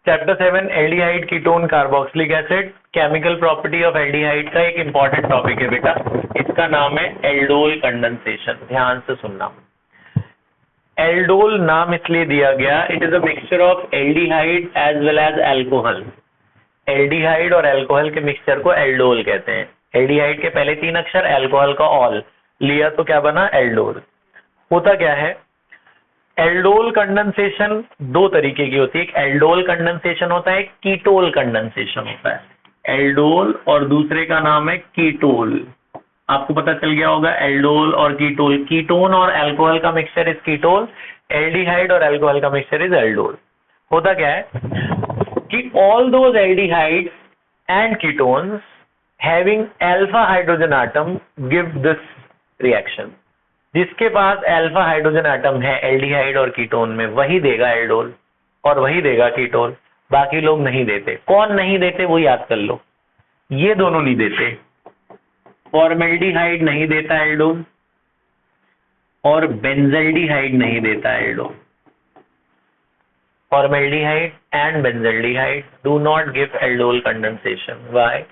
Chapter 7 aldehyde ketone carboxylic acid, chemical property of aldehyde का एक important topic है बेटा। इसका नाम है एल्डोल कंडेंसेशन। ध्यान से सुनना। एल्डोल नाम इसलिए दिया गया, it is a mixture of aldehyde as well as alcohol. Aldehyde और एल्कोहल के मिक्सचर को एल्डोल कहते हैं। एल्डिहाइड के पहले 3 अक्षर, एल्कोहल का ऑल लिया तो क्या बना, एल्डोल। होता क्या है, एल्डोल कंडेंसेशन 2 तरीके की होती है। एक एल्डोल कंडेंसेशन होता है, एक कीटोल कंडेंसेशन होता है। एल्डोल और दूसरे का नाम है कीटोल। आपको पता चल गया होगा एल्डोल और कीटोल। कीटोन और अल्कोहल का मिक्सचर इज कीटोल, एल्डिहाइड और अल्कोहल का मिक्सचर इज एल्डोल। होता क्या है कि all those aldehydes and ketones having alpha hydrogen atom give this reaction. जिसके पास अल्फा हाइड्रोजन एटम है एल्डिहाइड और कीटोन में, वही देगा एल्डोल और वही देगा कीटोल। बाकी लोग नहीं देते। कौन नहीं देते वो याद कर लो। ये दोनों नहीं देते, फॉर्मेल्डिहाइड नहीं देता एल्डोल और बेंजल्डिहाइड नहीं देता aldol. Formaldehyde and benzaldehyde do not give aldol condensation. Why?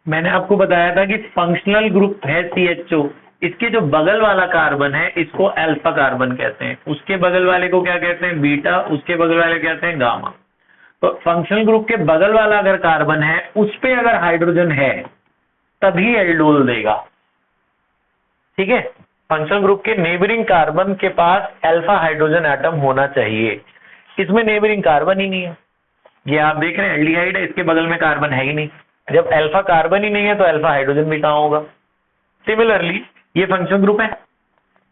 मैंने आपको बताया था कि फंक्शनल ग्रुप है CHO, इसके जो बगल वाला कार्बन है इसको अल्फा कार्बन कहते हैं, उसके बगल वाले को क्या कहते हैं, बीटा, उसके बगल वाले कहते हैं गामा। तो फंक्शनल ग्रुप के बगल वाला अगर कार्बन है उस पे अगर हाइड्रोजन है तभी एल्डोल देगा। ठीक है, फंक्शनल ग्रुप के नेबरिंग कार्बन के पास अल्फा हाइड्रोजन एटम होना चाहिए। इसमें नेबरिंग कार्बन ही नहीं है। ये आप देख रहे हैं एल्डिहाइड है, इसके बगल में कार्बन है ही नहीं। जब अल्फा कार्बन ही नहीं है तो अल्फा हाइड्रोजन भी कहाँ होगा। सिमिलरली ये फंक्शनल ग्रुप है,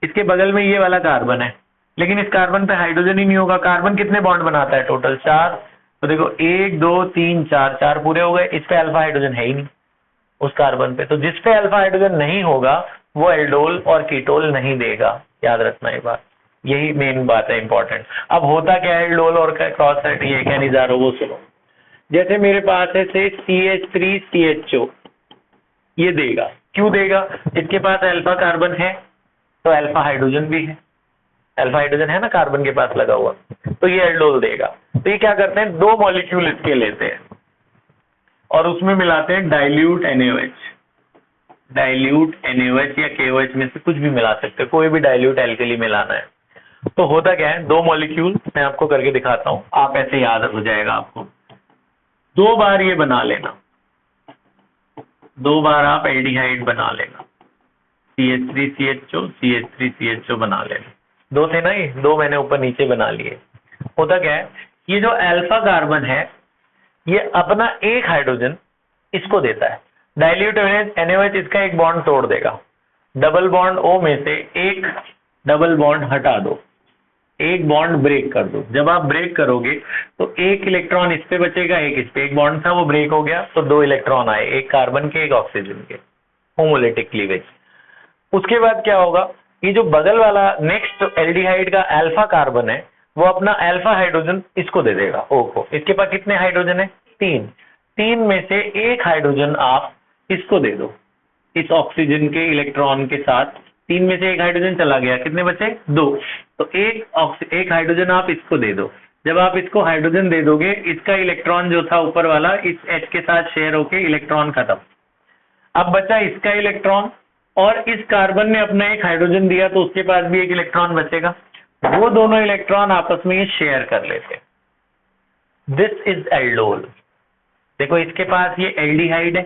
इसके बगल में ये वाला कार्बन है, लेकिन इस कार्बन पे हाइड्रोजन ही नहीं होगा। कार्बन कितने बॉन्ड बनाता है टोटल, 4। तो देखो 1 2 3 4, 4 पूरे हो गए। इस पे अल्फा हाइड्रोजन है ही नहीं उस कार्बन पे, तो जिस पे अल्फा हाइड्रोजन नहीं होगा वो एल्डोल और कीटोल नहीं देगा। याद रखना ये बात, यही मेन बात है इंपॉर्टेंट। अब होता क्या है एल्डोल और क्रॉस ये क्या नहीं जा रहा वो सुनो। जैसे मेरे पास है से CH3CHO, ये देगा। क्यों देगा? इसके पास अल्फा कार्बन है तो अल्फा हाइड्रोजन भी है, अल्फा हाइड्रोजन है ना कार्बन के पास लगा हुआ, तो ये एल्डोल देगा। तो ये क्या करते हैं, 2 मॉलिक्यूल इसके लेते हैं और उसमें मिलाते हैं डाइल्यूट NaOH। डाइल्यूट NaOH या KOH में से कुछ भी मिला सकते हैं, कोई भी डाइल्यूट एल्कली मिलाना है। तो होता क्या है, 2 मॉलिक्यूल मैं आपको करके दिखाता हूं, आप ऐसे याद हो जाएगा आपको। 2 बार ये बना लेना, 2 बार आप एल्डिहाइड बना लेना, CH3CHO CH3CHO बना लेना। 2 थे ना ये, 2 मैंने ऊपर नीचे बना लिए। होता क्या है, ये जो अल्फा कार्बन है ये अपना एक हाइड्रोजन इसको देता है। डाइल्यूट NaOH इसका एक बॉन्ड तोड़ देगा। डबल बॉन्ड O में से एक डबल बॉन्ड हटा दो, एक बॉन्ड ब्रेक कर दो। जब आप ब्रेक करोगे तो एक इलेक्ट्रॉन इस पे बचेगा, एक इस पे। एक बॉन्ड था वो ब्रेक हो गया तो 2 इलेक्ट्रॉन आए, एक कार्बन के एक ऑक्सीजन के, होमोलिटिक क्लीवेज। उसके बाद क्या होगा, ये जो बगल वाला नेक्स्ट एल्डिहाइड का अल्फा कार्बन है वो अपना अल्फा हाइड्रोजन इसको दे देगा, O को। इसके पास कितने हाइड्रोजन है, 3। 3 में से एक हाइड्रोजन आप इसको दे दो, इस ऑक्सीजन के इलेक्ट्रॉन के साथ। 3 में से एक हाइड्रोजन चला गया, कितने बचे, 2। तो एक हाइड्रोजन आप इसको दे दो। जब आप इसको हाइड्रोजन दे दोगे, इसका इलेक्ट्रॉन जो था ऊपर वाला इस H के साथ शेयर होके इलेक्ट्रॉन खत्म। अब बचा इसका इलेक्ट्रॉन और इस कार्बन ने अपना एक हाइड्रोजन दिया तो उसके पास भी एक इलेक्ट्रॉन बचेगा। वो दोनों इलेक्ट्रॉन आपस में शेयर कर लेते। This is aldol. देखो इसके पास ये एल्डिहाइड है,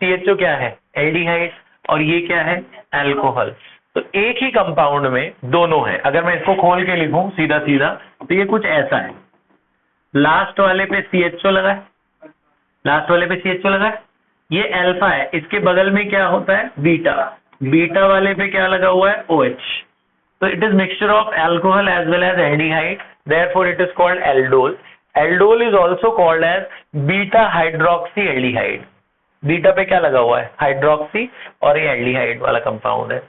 CHO क्या है, एल्डिहाइड, और ये क्या है, अल्कोहल। तो एक ही कंपाउंड में दोनों है। अगर मैं इसको खोल के लिखूं सीधा सीधा तो ये कुछ ऐसा है। लास्ट वाले पे CHO लगा है, लास्ट वाले पे CHO लगा है, ये अल्फा है। इसके बगल में क्या होता है, बीटा। बीटा वाले पे क्या लगा हुआ है, OH। तो it is mixture of alcohol as well as aldehyde, therefore it is called aldol. Aldol is also called as beta hydroxy aldehyde. Beta पे क्या लगा हुआ है, हाइड्रोक्सी, और ये एल्डिहाइड वाला कंपाउंड है,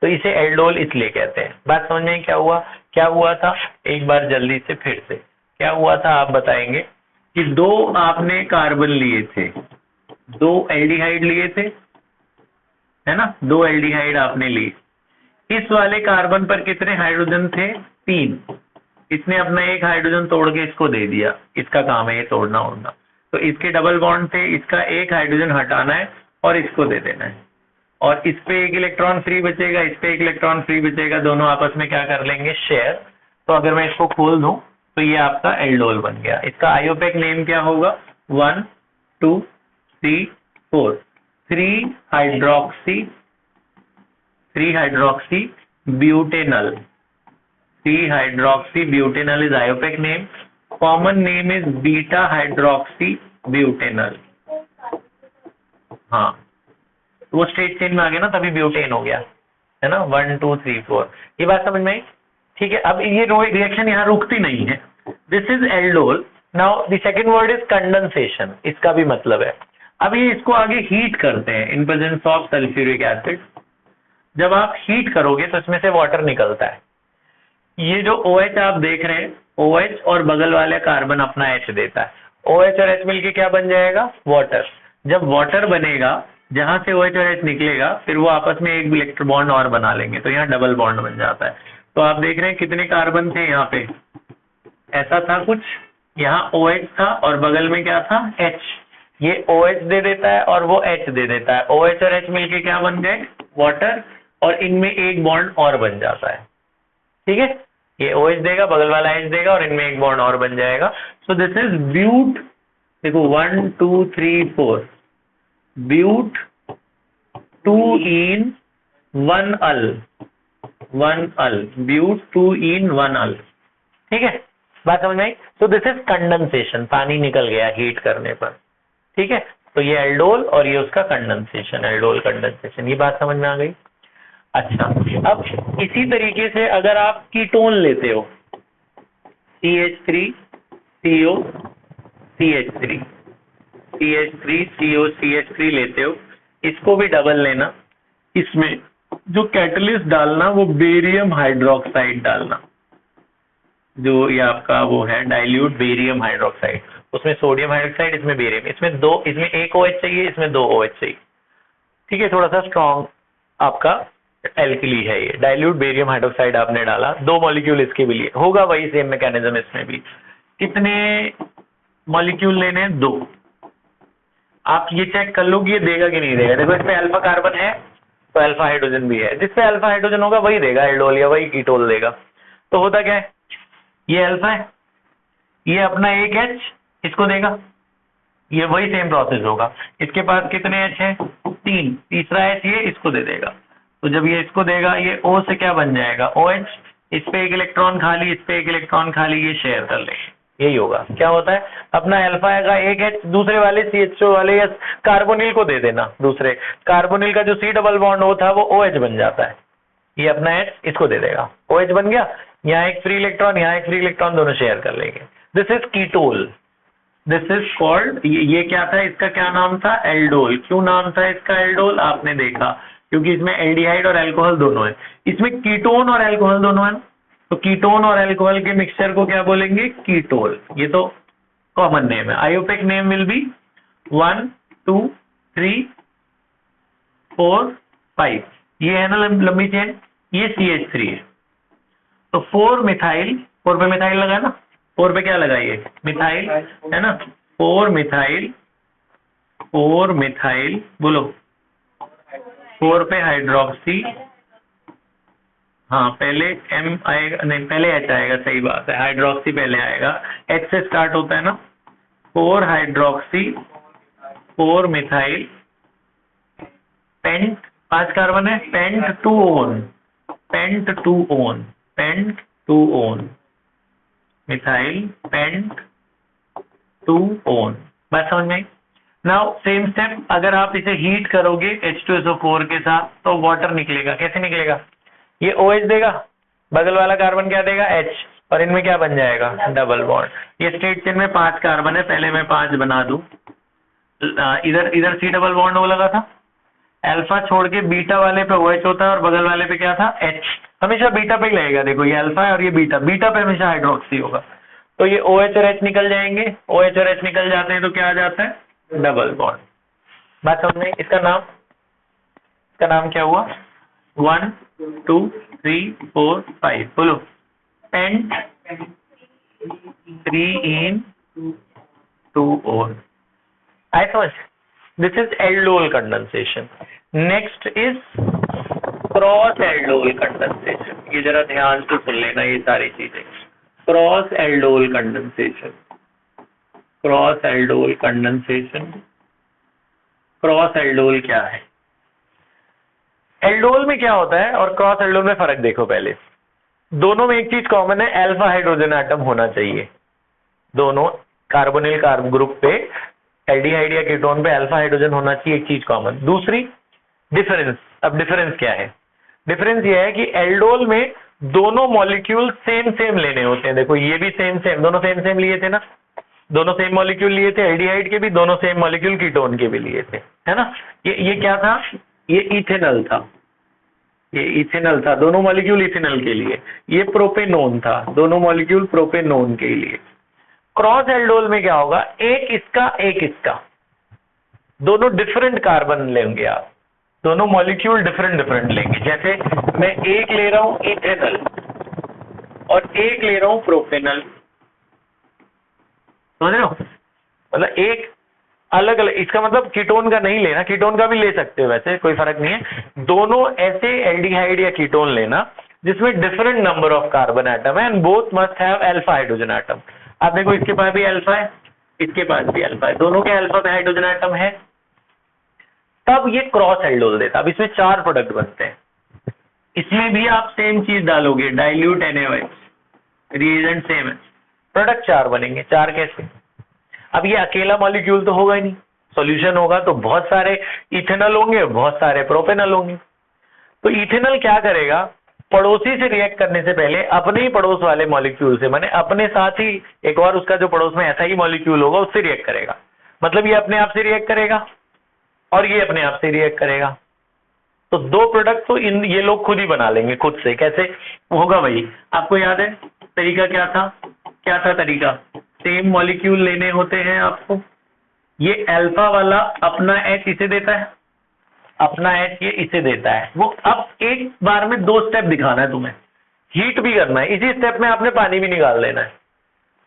तो इसे एल्डोल इसलिए कहते हैं। बात समझ में क्या हुआ, क्या हुआ था, एक बार जल्दी से फिर से क्या हुआ था आप बताएंगे कि 2 आपने कार्बन लिए थे, 2 एल्डिहाइड लिए थे, है ना, 2 एल्डिहाइड आपने लिए। इस वाले कार्बन पर कितने हाइड्रोजन थे, 3। इसने अपना एक हाइड्रोजन तोड़ के इसको दे दिया, इसका काम है ये तोड़ना उड़ना। तो इसके डबल बॉन्ड से इसका एक हाइड्रोजन हटाना है और इसको दे देना है, और इस पे एक इलेक्ट्रॉन फ्री बचेगा, इस पे एक इलेक्ट्रॉन फ्री बचेगा, दोनों आपस में क्या कर लेंगे, शेयर। तो अगर मैं इसको खोल दूं तो ये आपका एल्डोल बन गया। इसका आयोपेक नेम क्या होगा, 1 2 3 4 3 hydroxy butanal. 3 hydroxy butanal is IUPAC name. Common name is beta hydroxy butanal. हाँ, वो स्ट्रेट चेन में आ गया ना, तभी ब्यूटेन हो गया, है ना, 1 2 3 4। ये बात समझ में आई? ठीक है, अब ये रिएक्शन यहाँ रुकती नहीं है। This is aldol. Now the second word is condensation. इसका भी मतलब है, अब ये इसको आगे हीट करते हैं in presence of sulphuric acid. जब आप हीट करोगे तो इसमें से वाटर निकलता है। ये जो OH आप देख रहे हैं, OH और बगल वाले कार्बन अपना H देता है। OH और H मिलके क्या बन जाएगा, वाटर। जब वाटर बनेगा, जहां से OH और H निकलेगा, फिर वो आपस में एक इलेक्ट्रो बॉन्ड और बना लेंगे, तो यहाँ डबल बॉन्ड बन जाता है। तो आप देख रहे हैं कितने कार्बन थे यहाँ पे, ऐसा था कुछ, यहाँ OH था और बगल में क्या था, H। ये OH दे देता है और वो H दे देता है। OH और H मिलके क्या बन गए, वाटर, और इनमें एक बॉन्ड और बन जाता है। ठीक है, ये OH देगा, बगल वाला H देगा, और इनमें एक बॉन्ड और बन जाएगा। So this is but. देखो 1 2 3 4 ब्यूट 2 इन 1 अल, 1 अल, ब्यूट 2 इन 1 अल। ठीक है, बात समझ में आई? सो दिस इज कंडेंसेशन, पानी निकल गया हीट करने पर। ठीक है, तो ये एल्डोल और ये उसका कंडेंसेशन, एल्डोल कंडेंसेशन। ये बात समझ में आ गई? अच्छा, अब इसी तरीके से अगर आप कीटोन लेते हो, CH3 CO CH3 CH3 CO CH3 लेते हो, इसको भी डबल लेना। इसमें जो कैटलिस्ट डालना वो बेरियम हाइड्रोक्साइड डालना, जो ये आपका वो है डाइल्यूट बेरियम हाइड्रोक्साइड। उसमें सोडियम हाइड्रोक्साइड, इसमें बेरियम, इसमें एक OH चाहिए, इसमें 2 OH चाहिए। ठीक है, थोड़ा सा स्ट्रॉन्ग आपका एल्किली है ये। डाइल्यूट बेरियम हाइड्रोक्साइड आपने डाला, 2 मॉलिक्यूल इसके भी लिए होगा, वही सेम मैकेनिज्म इसमें भी। कितने मॉलिक्यूल लेने हैं, 2। आप ये चेक कर लो कि ये देगा कि नहीं देगा। देखो इसमें अल्फा कार्बन है तो अल्फा हाइड्रोजन भी है, जिसपे अल्फा हाइड्रोजन होगा वही देगा एल्डोल या वही कीटोल देगा। तो होता क्या है, ये अल्फा है, ये अपना एक H इसको देगा, ये वही सेम प्रोसेस होगा। इसके पास कितने H हैं, 3, तीसरा H ये इसको दे देगा। तो जब ये इसको देगा, ये O से क्या बन जाएगा, OH, इस पे एक इलेक्ट्रॉन खाली, इस पे एक इलेक्ट्रॉन खाली, ये शेयर कर लेंगे। यही होगा। क्या होता है, अपना अल्फा का एक H दूसरे वाले CHO वाले या कार्बोनिल को दे देना। दूसरे कार्बोनिल का जो C डबल बॉन्ड O था वो OH बन जाता है। ये अपना H इसको दे देगा, OH बन गया। यहाँ एक फ्री इलेक्ट्रॉन, यहाँ एक फ्री इलेक्ट्रॉन, दोनों शेयर कर लेंगे। This is ketol. This is called, ये क्या था, इसका क्या नाम था, एल्डोल। क्यों नाम था इसका एल्डोल, आपने देखा क्योंकि इसमें एल्डिहाइड और अल्कोहल दोनों है। इसमें कीटोन और अल्कोहल दोनों है, तो कीटोन और अल्कोहल के मिक्सचर को क्या बोलेंगे, कीटोल। ये तो कॉमन नेम है। आयोपेक नेम विल बी 1 2 3 4 5। ये है ना लंबी चेन, ये CH3 है। तो 4 मिथाइल, 4 पे मिथाइल लगा ना, 4 पे क्या लगाइए, मिथाइल, है ना, 4 मिथाइल, 4 मिथाइल, बोलो 4 पे हाइड्रोक्सी। हाँ, पहले M आएगा, नहीं पहले H आएगा, सही बात है, हाइड्रोक्सी पहले आएगा, H से स्टार्ट होता है ना। 4 हाइड्रोक्सी, 4 मिथाइल, पेंट, 5 कार्बन है, pent 2 one, pent 2 one, pent 2 one, methyl pent 2 one. बात समझ में आई? नाउ सेम स्टेप, अगर आप इसे हीट करोगे H2SO4 के साथ तो वाटर निकलेगा। कैसे निकलेगा, ये OH देगा, बगल वाला कार्बन क्या देगा, H, और इनमें क्या बन जाएगा, डबल बॉन्ड। ये स्ट्रेट चेन में 5 कार्बन है, पहले मैं 5 बना दूं। इधर C डबल बॉन्ड O लगा था, अल्फा छोड़ के बीटा वाले पे OH होता है और बगल वाले पे क्या था, H। हमेशा बीटा पे ही लगेगा। देखो ये अल्फा है और ये बीटा, बीटा पे हमेशा हाइड्रोक्सी होगा। तो ये OH और H निकल जाएंगे, OH और H निकल जाते हैं तो क्या आ जाता है, डबल बॉन्ड। बात समझ में? इसका नाम क्या हुआ, 1 2 3 4 5, बोलो पेंट 3 in 2O. I समझ, this is aldol condensation. Next is cross aldol condensation. ये जरा ध्यान से सुन लेना ये सारी चीजें. Cross aldol condensation, cross aldol condensation. Cross aldol क्या है? एल्डोल में क्या होता है और क्रॉस एल्डोल में फर्क देखो. पहले दोनों में एक चीज कॉमन है, अल्फा हाइड्रोजन एटम होना चाहिए. दोनों कार्बोनिल ग्रुप पे, एल्डिहाइड या कीटोन पे अल्फा हाइड्रोजन होना चाहिए, एक चीज कॉमन. दूसरी डिफरेंस. अब डिफरेंस क्या है? डिफरेंस ये है कि एल्डोल में दोनों मॉलिक्यूल सेम सेम लेने होते हैं. देखो ये भी सेम सेम, दोनों सेम सेम लिए थे ना, दोनों सेम मॉलिक्यूल लिए थे. एल्डिहाइड के भी दोनों सेम मॉलिक्यूल कीटोन के भी लिए थे, है ना. ये क्या था? ये इथेनॉल था, ये इथेनॉल था, दोनों मॉलिक्यूल इथेनॉल के लिए. ये प्रोपेनोन था, दोनों मॉलिक्यूल प्रोपेनोन के लिए. क्रॉस एल्डोल में क्या होगा? एक इसका एक इसका, दोनों डिफरेंट कार्बन लेंगे आप, दोनों मॉलिक्यूल डिफरेंट डिफरेंट लेंगे. जैसे मैं एक ले रहा हूं इथेनॉल और एक ले रहा हूं प्रोपेनॉल, समझ रहे हो? मतलब एक अलग अलग, इसका मतलब कीटोन का नहीं लेना, कीटोन का भी ले सकते हो वैसे, कोई फर्क नहीं है. दोनों ऐसे एल्डिहाइड या कीटोन लेना जिसमें different number of carbon atom है and both must have alpha hydrogen atom. आप देखो इसके पास भी अल्फा है, इसके पास भी अल्फा है, दोनों के अल्फा पे हाइड्रोजन एटम है, तब ये क्रॉस एल्डोल देता. अब इसमें 4 प्रोडक्ट बनते हैं. इसमें भी आप सेम चीज डालोगे, डाइल्यूट NaOH, रिएजेंट सेम है, प्रोडक्ट 4 बनेंगे. 4 कैसे? अब ये अकेला मॉलिक्यूल तो होगा ही नहीं, सॉल्यूशन होगा तो बहुत सारे इथेनॉल होंगे, बहुत सारे प्रोपेनॉल होंगे. तो इथेनॉल क्या करेगा? पड़ोसी से रिएक्ट करने से पहले अपने ही पड़ोस वाले मॉलिक्यूल से, माने अपने साथ ही एक और उसका जो पड़ोस में ऐसा ही मॉलिक्यूल होगा उससे रिएक्ट करेगा. मतलब ये अपने आप से रिएक्ट करेगा और ये अपने आप से रिएक्ट करेगा. तो 2 प्रोडक्ट तो ये लोग खुद ही बना लेंगे खुद से. कैसे होगा भाई? आपको याद है तरीका क्या था? क्या था तरीका? सेम मॉलिक्यूल लेने होते हैं आपको. ये अल्फा वाला अपना H इसे देता है, अपना H ये इसे देता है. वो अब एक बार में 2 स्टेप दिखाना है तुम्हें, हीट भी करना है. इसी स्टेप में आपने पानी भी निकाल लेना है.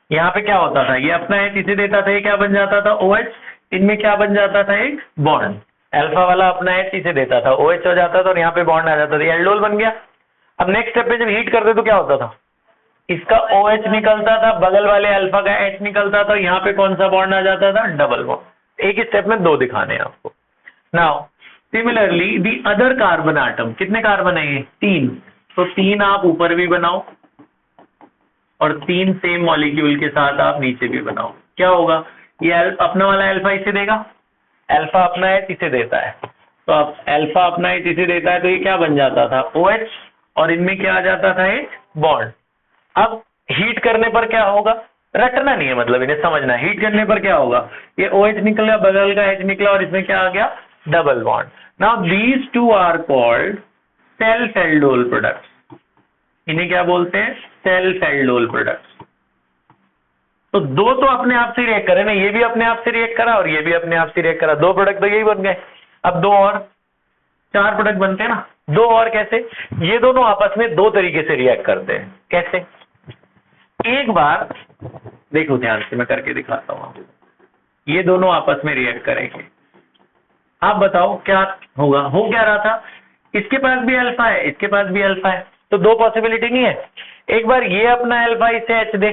यहाँ पे क्या होता था? ये अपना H इसे देता था, ये क्या बन जाता था? OH. इनमें क्या बन जाता था? एक बॉन्ड. अल्फा वाला अपना H इसे देता था, OH हो जाता था और यहाँ पे बॉन्ड आ जाता था, ये एल्डोल बन गया. अब नेक्स्ट स्टेप पे जब हीट करते तो क्या होता था? इसका OH निकलता था, बगल वाले अल्फा का H निकलता था, यहाँ पे कौन सा बॉन्ड आ जाता था? Double bond. एक ही स्टेप में 2 दिखाने हैं आपको. Now similarly the other carbon atom, कितने कार्बन है ये? 3. तो 3 आप ऊपर भी बनाओ और 3 सेम मॉलिक्यूल के साथ आप नीचे भी बनाओ. क्या होगा? ये अपना वाला अल्फा इसे देगा, अल्फा अपना H इसे देता है, तो अब अल्फा अपना H इसे देता है, तो ये क्या बन जाता था? OH. और इनमें क्या आ जाता था? एक बॉन्ड. अब हीट करने पर क्या होगा? रटना नहीं है, मतलब इन्हें समझना है. हीट करने पर क्या होगा? ये OH निकला, बगल का H निकला और इसमें क्या आ गया? Double bond. Now these 2 are called self aldol products. इन्हें क्या बोलते हैं? Self aldol products. तो 2 तो अपने आप से रिएक्ट करे ना, ये भी अपने आप से रिएक्ट करा और ये भी अपने आप से रिएक्ट करा. 2 प्रोडक्ट तो यही बन गए. अब 2 और, 4 प्रोडक्ट बनते हैं ना. 2 और कैसे? ये दोनों आपस में 2 तरीके से रिएक्ट करते हैं. कैसे? एक बार देखो ध्यान से, मैं करके दिखाता हूं. ये दोनों आपस में रिएक्ट करेंगे. आप बताओ क्या होगा? हो क्या रहा था? इसके पास भी अल्फा है, इसके पास भी अल्फा है, तो 2 पॉसिबिलिटी नहीं है. एक बार ये अपना अल्फा इसे H दे,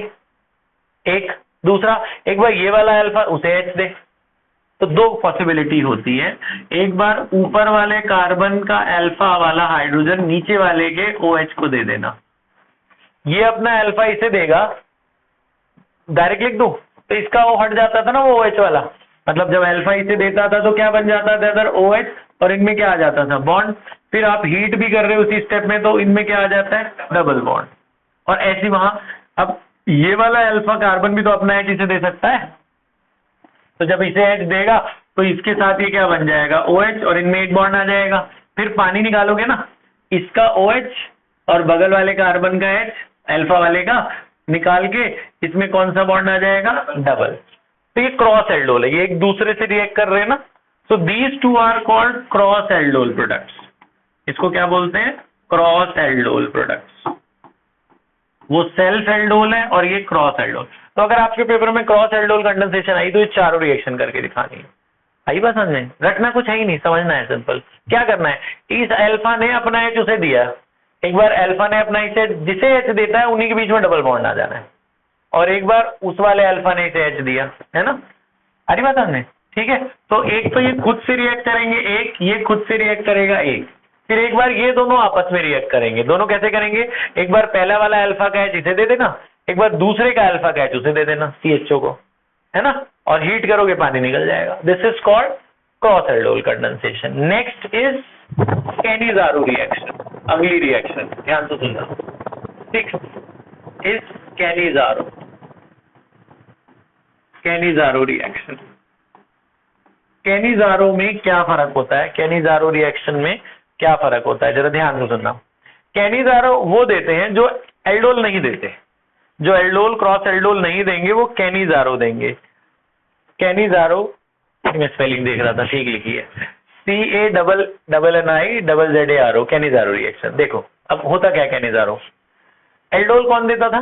एक. दूसरा, एक बार ये वाला अल्फा उसे H दे. तो 2 पॉसिबिलिटी होती है. एक बार ऊपर वाले कार्बन का अल्फा वाला हाइड्रोजन नीचे वाले के OH को दे देना. ये अपना अल्फा इसे देगा, डायरेक्ट लिख दूं तो इसका वो हट जाता था ना, वो OH वाला. मतलब जब अल्फा इसे देता था तो क्या बन जाता था? इधर OH और इनमें क्या आ जाता था? बॉन्ड. फिर आप हीट भी कर रहे हो उसी स्टेप में, तो इनमें क्या आ जाता है? Double bond. और ऐसे वहां. अब ये वाला अल्फा कार्बन भी तो अपना H इसे दे सकता है, तो जब इसे H देगा तो इसके साथ ये क्या बन जाएगा? OH और इनमें एक बॉन्ड आ जाएगा. फिर पानी निकालोगे ना, इसका OH और बगल वाले कार्बन का H, अल्फा वाले का, निकाल के इसमें कौन सा बॉन्ड आ जाएगा? डबल. तो ये क्रॉस एल्डोल है, ये एक दूसरे से रिएक्ट कर रहे हैं ना. So these 2 are called cross aldol products. इसको क्या बोलते हैं? Cross aldol products. वो सेल्फ एल्डोल है और ये क्रॉस एल्डोल। तो अगर आपके पेपर में क्रॉस एल्डोल कंडेंसेशन आई तो ये चारों रिएक्शन करके दिखानी है। आई बात समझ में? रटना कुछ है ही नहीं, समझना है सिंपल। क्या करना है, इस अल्फा ने अपना एच उसे दिया, एक बार अल्फा ने अपना इसे जिसे एच देता है उन्हीं के बीच में डबल बॉन्ड आ जाना है, और एक बार उस वाले अल्फा ने इसे एच दिया, है ना? अरे बात समझ में? ठीक है, तो एक तो ये खुद से रिएक्ट करेंगे, एक ये खुद से रिएक्ट करेगा, एक फिर एक बार ये दोनों आपस में रिएक्ट करेंगे। दोनों कैसे करेंगे, एक बार पहला वाला अल्फा का एच इसे दे देना, एक बार दूसरे का अल्फा का एच उसे दे देना, CHO को, है ना? और हीट करोगे पानी निकल जाएगा। This is called cross aldol condensation. Next is Cannizzaro reaction, अगली रिएक्शन ध्यान से सुनना। 6 is Cannizzaro, Cannizzaro reaction. Cannizzaro में क्या फर्क होता है, कैनिज़ारो रिएक्शन में क्या फर्क होता है, जरा ध्यान से सुनना। कैनिज़ारो वो देते हैं जो एल्डोल नहीं देते, जो एल्डोल क्रॉस एल्डोल नहीं देंगे वो कैनिज़ारो देंगे। कैनिज़ारो, मैं स्पेलिंग देख रहा था, ठीक लिखी है, CANNIZZARO, कैनिज़ारो रिएक्शन। देखो अब होता क्या कैनिज़ारो, एल्डोल कौन देता था,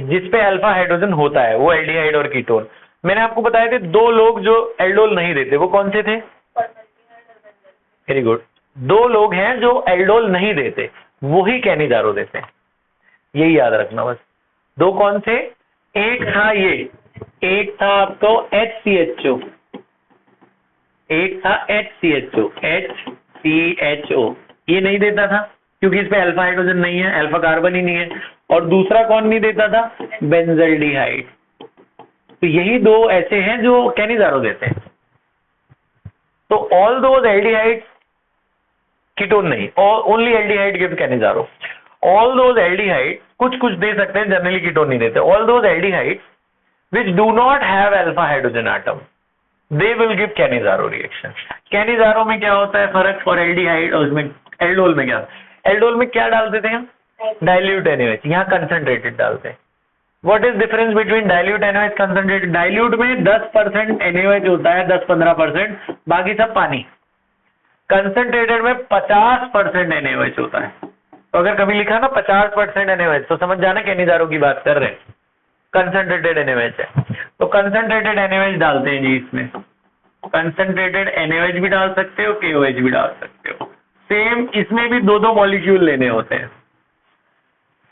जिसपे अल्फा हाइड्रोजन होता है, वो एल्डिहाइड और कीटोन। मैंने आपको बताए थे 2 लोग जो एल्डोल नहीं देते, वो कौन से थे? वेरी गुड, 2 लोग हैं जो एल्डोल नहीं देते, वही कैनिज़ारो देते हैं, यही याद रखना बस। 2 कौन से, एक था ये, एक था आपको HCHO, एक था HCHO, ये नहीं देता था क्योंकि इस पे अल्फा हाइड्रोजन नहीं है, अल्फा कार्बन ही नहीं है। और दूसरा कौन नहीं देता था, बेंजल्डिहाइड। तो यही 2 ऐसे हैं जो कैनिज़ारो देते हैं। तो ऑल दोज एल्डिहाइड, कीटोन नहीं, only aldehyde give Cannizzaro. All those aldehyde, कुछ कुछ दे सकते हैं, जनरली कीटोन नहीं देते। All those aldehyde which do not have alpha hydrogen atom, they will give Cannizzaro reaction. Cannizzaro में क्या होता है फर्क, और एल्डिहाइड और उसमें एल्डोल में क्या, एल्डोल में क्या डालते थे हम, डाइल्यूट NaOH, यहाँ कंसंट्रेटेड डालते हैं। What is difference between dilute NaOH concentrated? Dilute में 10% NaOH होता है, 10-15%, बाकी सब पानी। कंसंट्रेटेड में 50% NaOH होता है। तो अगर कभी लिखा ना 50% NaOH तो समझ जाना कैनिज़ारो की बात कर रहे हैं, कंसंट्रेटेड NaOH है। तो कंसंट्रेटेड NaOH डालते हैं जी इसमें, कंसंट्रेटेड NaOH भी डाल सकते हो, KOH भी डाल सकते हो। सेम इसमें भी 2-2 मॉलिक्यूल लेने होते हैं।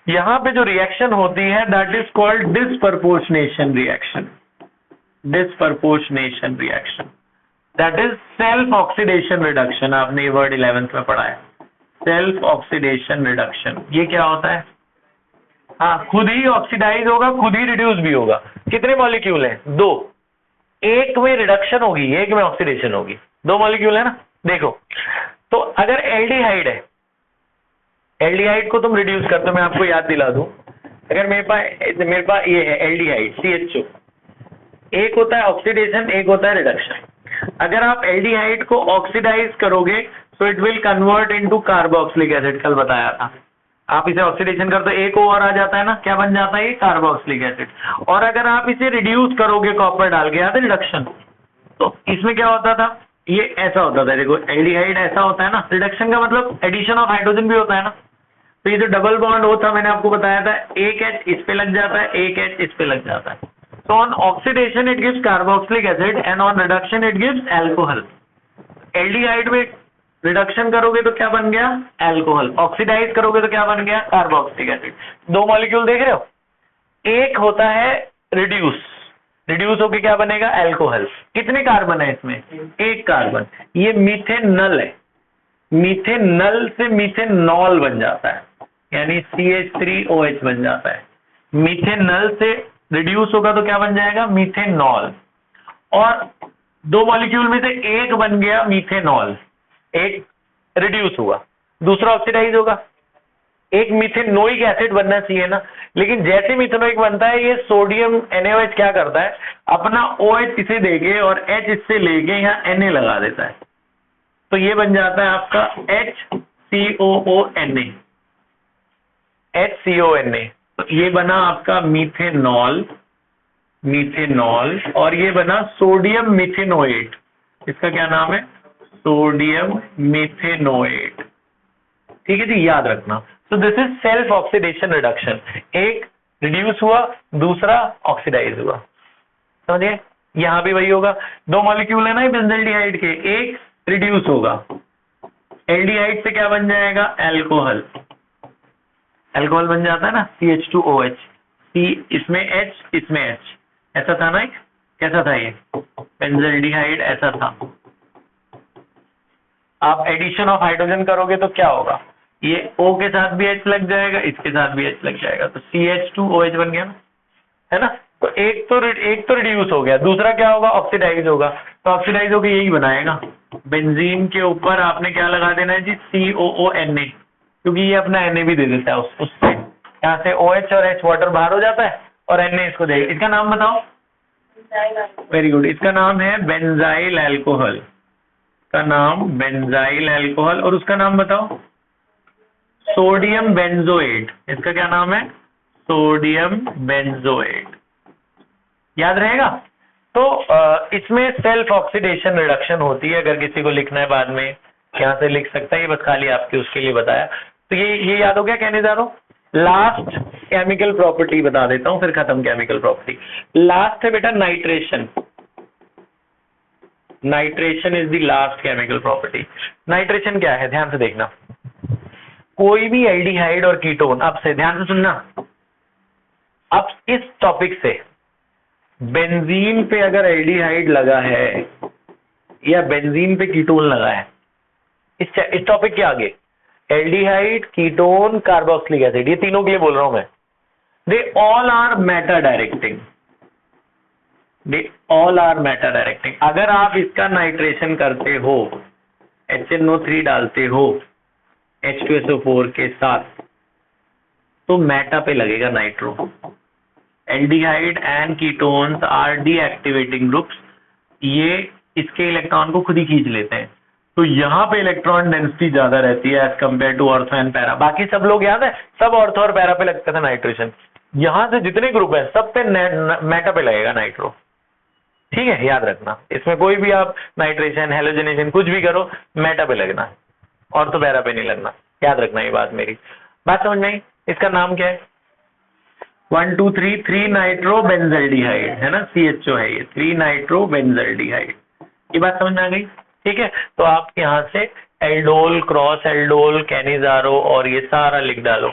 यहां पे जो रिएक्शन होती है that is called disproportionation reaction, disproportionation reaction, that is self oxidation reduction. आपने ये वर्ड 11th में पढ़ा है, सेल्फ ऑक्सीडेशन रिडक्शन। ये क्या होता है, हाँ, खुद ही ऑक्सीडाइज होगा, खुद ही रिड्यूस भी होगा। कितने मॉलिक्यूल हैं, 2, एक में रिडक्शन होगी, एक में ऑक्सीडेशन होगी, 2 मॉलिक्यूल है ना। देखो तो अगर एल्डिहाइड है, एल्डिहाइड को तुम रिड्यूस करते हो, मैं आपको याद दिला दूं, अगर मेरे पास ये है एल्डिहाइड CHO, एक होता है ऑक्सीडेशन, एक होता है रिडक्शन। अगर आप एल्डिहाइड को ऑक्सीडाइज करोगे तो it will convert into carboxylic acid, कल बताया था। आप इसे ऑक्सीडेशन करते हो, एक और आ जाता है ना, क्या बन जाता है ये, कार्बोक्सिलिक एसिड। और अगर आप इसे रिड्यूस करोगे कॉपर डाल के, याद है रिडक्शन, तो इसमें क्या होता था, ये ऐसा होता था। देखो एल्डिहाइड ऐसा होता है ना, रिडक्शन का मतलब एडिशन ऑफ हाइड्रोजन भी होता है ना। तो ये जो डबल बॉन्ड होता है, मैंने आपको बताया था, एक H इस पे लग जाता है, एक H इस पे लग जाता है। तो on oxidation it gives carboxylic acid and on reduction it gives alcohol. Aldehyde में रिडक्शन करोगे तो क्या बन गया, अल्कोहल। ऑक्सीडाइज करोगे तो क्या बन गया, कार्बोक्सिलिक एसिड। 2 मॉलिक्यूल देख रहे हो, एक होता है रिड्यूस, रिड्यूस होके क्या बनेगा, अल्कोहल। कितने कार्बन है इसमें, 1 कार्बन। ये मीथेनल है, मीथेनल से मीथेनॉल बन जाता है, यानी CH3OH बन जाता है। मीथेनल से रिड्यूस होगा तो क्या बन जाएगा, मीथेनॉल। और 2 मॉलिक्यूल में से एक बन गया मीथेनॉल, एक रिड्यूस हुआ, दूसरा ऑक्सीडाइज होगा। एक मीथेनोइक एसिड बनना चाहिए ना, लेकिन जैसे मीथेनोइक बनता है, ये सोडियम NaOH क्या करता है, अपना OH इसे देके और H इससे लेके यहाँ Na लगा देता है। तो ये बन जाता है आपका HCOONA, HCONA। तो ये बना आपका मीथेनॉल, मीथेनॉल, और ये बना सोडियम मिथेनोएट। इसका क्या नाम है, सोडियम मिथेनोएट। ठीक है जी, याद रखना। सो this is self oxidation reduction, एक रिड्यूस हुआ, दूसरा ऑक्सीडाइज हुआ, समझिए। यहां भी वही होगा, दो मॉलिक्यूल है ना बेंजल्डिहाइड के, एक रिड्यूस होगा, एल्डिहाइड से क्या बन जाएगा, अल्कोहल, अल्कोहल बन जाता है ना CH2OH, C इसमें H इसमें H, ऐसा था ना, कैसा था ये बेंजल्डिहाइड, ऐसा था। आप एडिशन ऑफ हाइड्रोजन करोगे तो क्या होगा, ये O के साथ भी H लग जाएगा, इसके साथ भी H लग जाएगा, तो CH2OH बन गया ना, है ना। तो एक तो रिड्यूस हो गया, दूसरा क्या होगा, ऑक्सीडाइज होगा, तो ऑक्सीडाइज होकर यही बनाएगा। बेंजीन के ऊपर आपने क्या लगा देना है जी, COONA, क्योंकि ये अपना Na भी दे देता है उससे, यहाँ से OH और H वाटर बाहर हो जाता है और Na इसको देगा। इसका नाम बताओ, वेरी गुड, इसका नाम है बेंजाइल अल्कोहल, का नाम बेंजाइल अल्कोहल, और उसका नाम बताओ, सोडियम बेंजोएट, इसका क्या नाम है, सोडियम बेंजोएट, याद रहेगा। तो इसमें सेल्फ ऑक्सीडेशन रिडक्शन होती है, अगर किसी को लिखना है बाद में यहाँ से लिख सकता है, ये बस खाली आपके उसके लिए बताया। तो ये याद हो गया, कहने जा रहा हूँ। लास्ट केमिकल प्रॉपर्टी बता देता हूँ, फिर खत्म केमिकल प्रॉपर्टी। लास्ट है बेटा nitration, nitration is the last chemical property. Nitration क्या है, ध्यान से देखना, कोई भी एल्डिहाइड और कीटोन, अब से ध्यान से सुनना, अब इस टॉपिक से बेंजीन पे अगर एल्डिहाइड लगा है या बेंजीन पे कीटोन लगा है, इस टॉपिक के आगे एल्डिहाइड, कीटोन, कार्बोक्सिलिक एसिड, ये तीनों के लिए बोल रहा हूं मैं, they all are meta directing, they all are meta directing. अगर आप इसका नाइट्रेशन करते हो, HNO3 डालते हो H2SO4 के साथ, तो मैटा पे लगेगा nitro. Aldehyde and ketones are deactivating groups, ये इसके इलेक्ट्रॉन को खुद ही खींच लेते हैं, तो यहाँ पे इलेक्ट्रॉन डेंसिटी ज्यादा रहती है as compare to ortho and para. बाकी सब लोग याद है, सब ऑर्थो और पैरा पे लगता था नाइट्रेशन, यहां से जितने ग्रुप है सब पे मैटा पे लगेगा नाइट्रो, ठीक है, याद रखना। इसमें कोई भी आप नाइट्रेशन, हेलोजनेशन कुछ भी करो, मैटा पे लगना, ऑर्थो पैरा पे नहीं लगना, याद रखना ये बात मेरी। बात समझ में आई। इसका नाम क्या है, 1 2 3 3 नाइट्रो बेंजल्डिहाइड, है ना, CHO है ये, 3 नाइट्रो बेंजल्डिहाइड, ये बात समझ में आ गई, ठीक है। तो आप यहाँ से एल्डोल, क्रॉस एल्डोल, कैनिजारो और ये सारा लिख डालो,